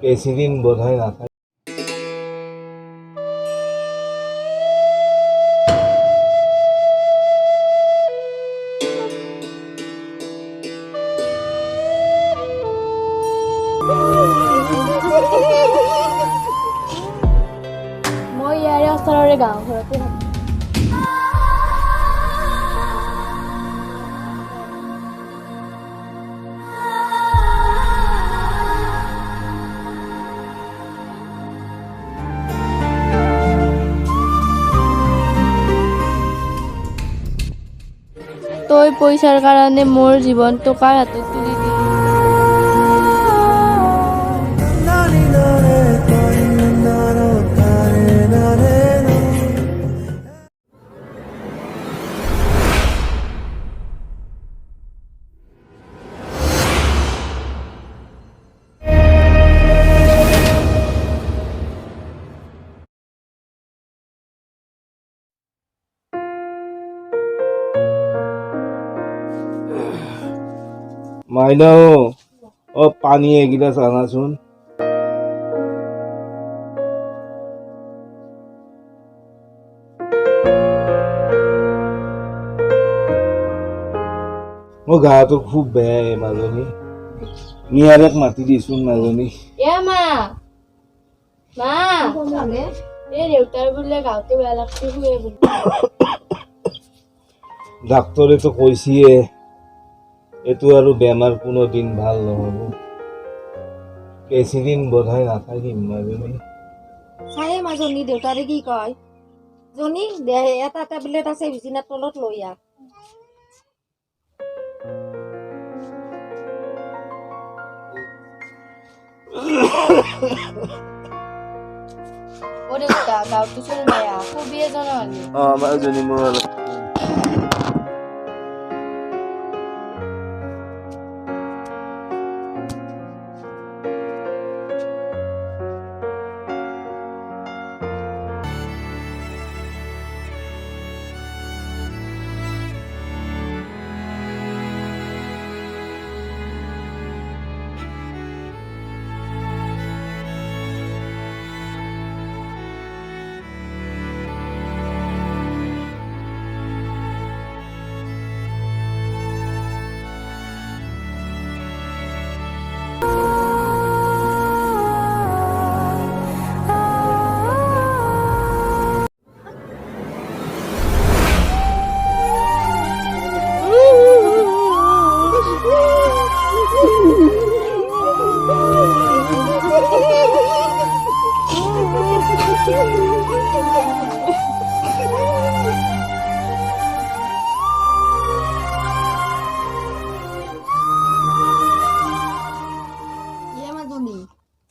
বেছিদিন বোধহয় নাথাকে। মই ইয়াৰে ওচৰৰে গাঁও ঘৰতে থাকোঁ। তই পইচাৰ কাৰণে মোৰ জীৱনটো কাৰ হাতত তুলি দিলি? মাইনাও পানী এগিলাচ আনাচোন। মোৰ গাটো খুব বেয়া মাজনী। মিয়াৰেক মাতি দিছোন মাজনী। মা এই দেউতাৰ বোলে গাঁৱতে বেয়া লাগছে শুৱে বুলি। ডাক্তৰেতো কৈছিয়ে এইটো আৰু বেমাৰ কোনোদিন ভাল নহ'ব। বেছিদিন বোধহয় নাথাকিম মাজনী। চায়ে মাজনী দেউতাৰে কি কয় জনী দে এটা টেবলেট আছে বিচনাৰ তলত লৈ আহ। অ দেউতা গাঁৱতো চোন বেয়া খুবেই জনহানি। মাজনী মোৰ অলপ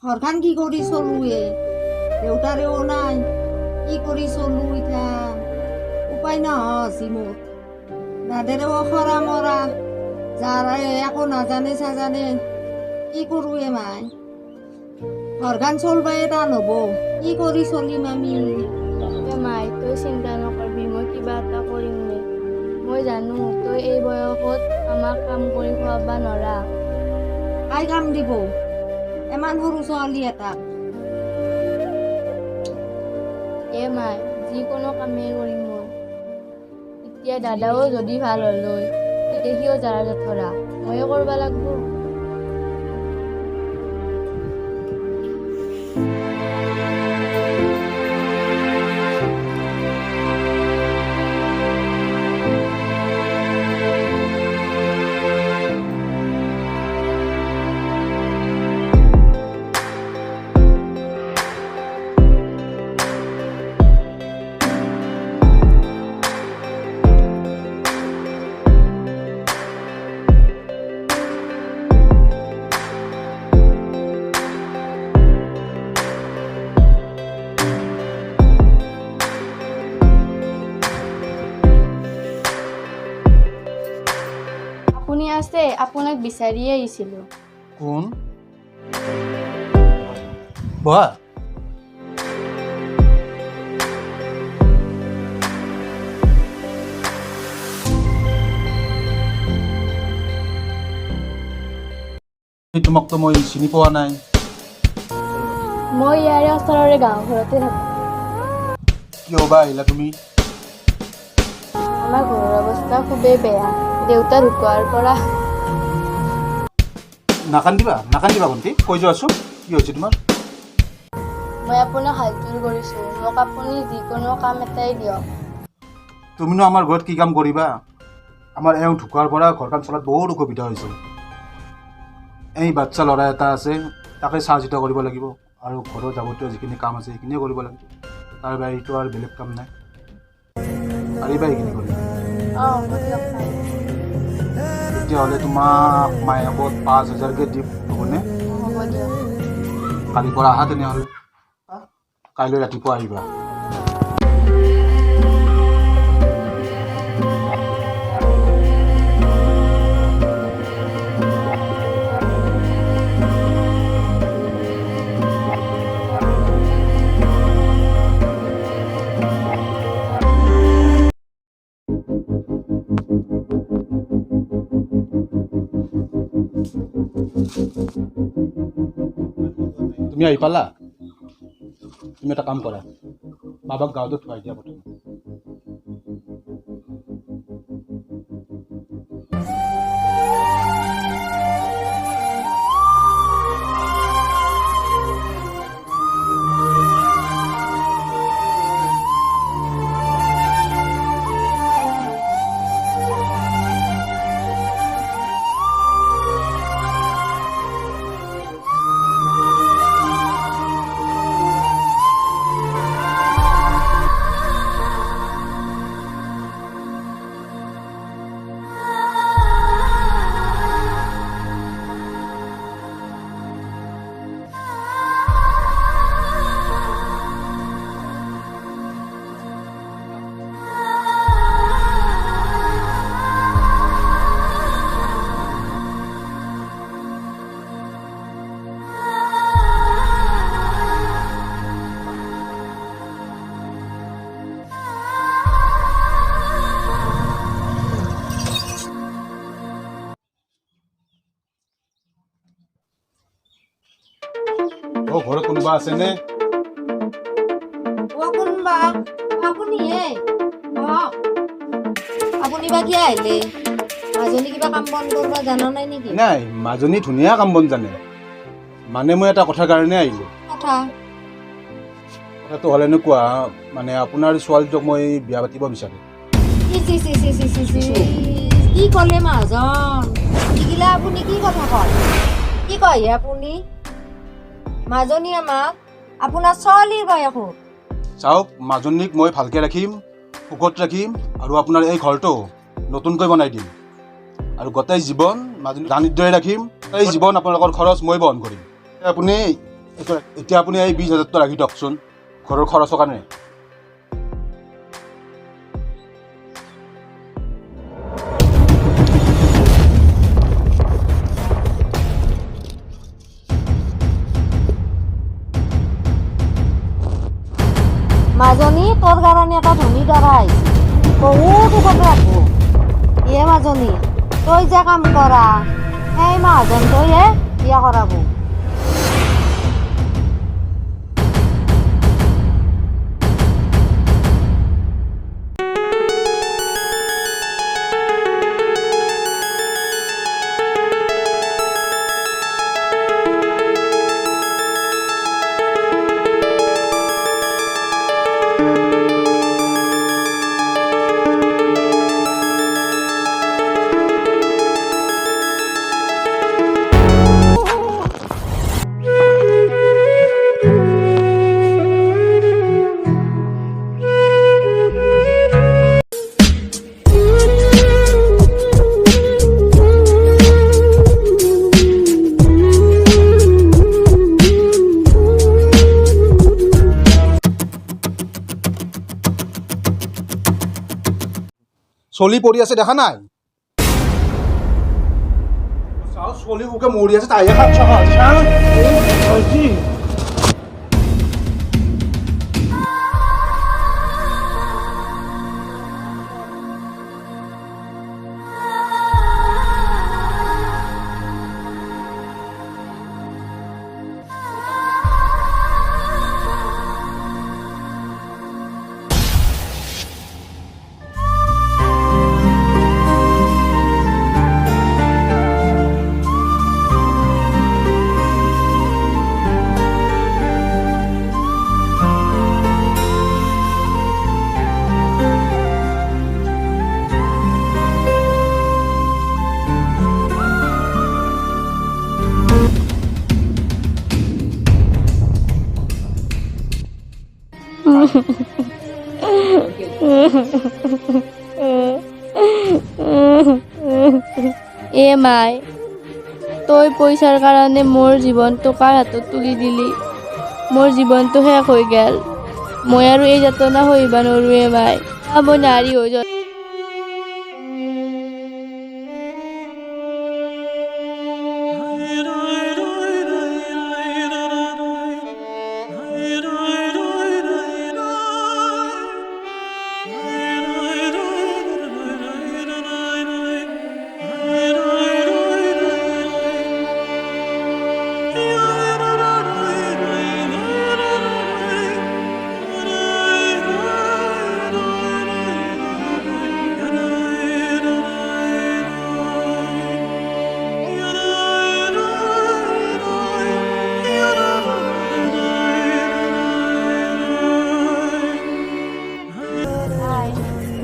ঘৰখন কি কৰি চলোৱে দেউতাৰেও নাই কি কৰি চলো ইতা উপায় নহছি মোৰ দাদেৰেও খৰা মৰা যাৰ একো নাজানে চাজানে কি কৰোৱে মাই ঘৰখন চলবাই টান হ'ব কি কৰি চলিম আমি। মাই তই চিন্তা নকৰবি মই কিবা এটা কৰিম দে। মই জানো তই এই বয়সত আমাক কাম কৰি খুৱাব নৰা। কাই কাম দিব ইমান সৰু ছোৱালী এটাক। মাই যিকোনো কামেই কৰিম মই। এতিয়া দাদাও যদি ভাল হ'ল হয় তেতিয়া সিও যাৰা জঠৰা ময়ে কৰিব লাগিব। আপুনি আছে আপোনাক বিচাৰিয়ে আহিছিলোঁ। কোন বহা। তোমাকতো মই চিনি পোৱা নাই। মই ইয়াৰে ওচৰৰে গাঁও ঘৰতে থাকোঁ। কিয় বা আহিলা তুমি? আমাৰ ঘৰৰ অৱস্থা খুবেই বেয়া। দেউতা ঢুকোৱাৰ পৰা নাকান্দিবা ভণ্টি, কৈ যোৱাচোন কি হৈছে তোমাৰ? মই আপোনাক হাত জোৰ কৰিছোঁ, মোক আপুনি যিকোনো কাম এটাই দিয়ক। তুমিনো আমাৰ ঘৰত কি কাম কৰিবা? আমাৰ এওঁ ঢুকোৱাৰ পৰা ঘৰখন চলাত বহুত অসুবিধা হৈছে। এই বাচ্ছা ল'ৰা এটা আছে, তাকে চাহ চিতা কৰিব লাগিব আৰু ঘৰৰ যাৱতীয় যিখিনি কাম আছে সেইখিনিয়ে কৰিব লাগিব। তাৰ বাহিৰেতো আৰু বেলেগ কাম নাই। পাৰিবা এইখিনি কৰিব? অঁ হ'ব দিয়ক পাৰিম। তেতিয়াহ'লে তোমাক মাহেকত 5,000কে দিম, হ'বনে? হ'ব দিয়ক। কালিৰ পৰা আহা তেনেহ'লে। কাইলৈ ৰাতিপুৱা আহিবা। তুমি আহি পালা? তুমি এটা কাম কৰা, বাবাক গাঁৱতে থোৱাই দিয়া প্ৰথমে। ঘৰত কোনোবা আছেনে? কোনবা আপুনিহে আপুনি বা কিয় আহিলে? মাজনী কিবা কাম বন কৰিব জানা নাই নেকি? নাই, মাজনী ধুনীয়া কাম বন জানে। মানে মই এটা কথাৰ কাৰণে আহিলোঁ। কথাটো হ'লে এনেকুৱা, মানে আপোনাৰ ছোৱালীটোক মই বিয়া পাতিব বিচাৰোঁ। কি ক'লে মাজন? শিকিলে আপুনি কি কথা কয়? কি কয় আপুনি? মাজনী আমাক আপোনাৰ ছোৱালীৰ বয়স। চাওক, মাজনীক মই ভালকৈ ৰাখিম, সুখত ৰাখিম আৰু আপোনাৰ এই ঘৰটো নতুনকৈ বনাই দিম আৰু গোটেই জীৱন মাজনী ৰাণীৰ দৰে ৰাখিম। এই জীৱন আপোনালোকৰ খৰচ মই বহন কৰিম। এতিয়া আপুনি এই 20,000টো ৰাখি দিয়কচোন ঘৰৰ খৰচৰ কাৰণে। মাজনী তোৰ কাৰণে এটা ধনী দৰা আহিছে, বহুত সুখত ৰাখবো। মাজনী তই যে কাম কৰা সেই মাহাজন তইহে বিয়া কৰাব। চলি পৰি আছে দেখা নাই? চাও চলি ওকে মৰি আছে, তাইহে খাচ্ছ। মাই তই পইচাৰ কাৰণে মোৰ জীৱনটো কাৰ হাতত তুলি দিলি মোৰ জীৱনটো শেষ হৈ গেল মই আৰু এই যাতনা সহিব নোৱাৰো মাই মই নাৰী হৈ যোৱা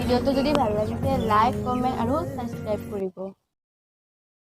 ভিডিঅ'টো যদি ভাল লাগিছে লাইক কমেণ্ট আৰু ছাবস্ক্ৰাইব কৰিব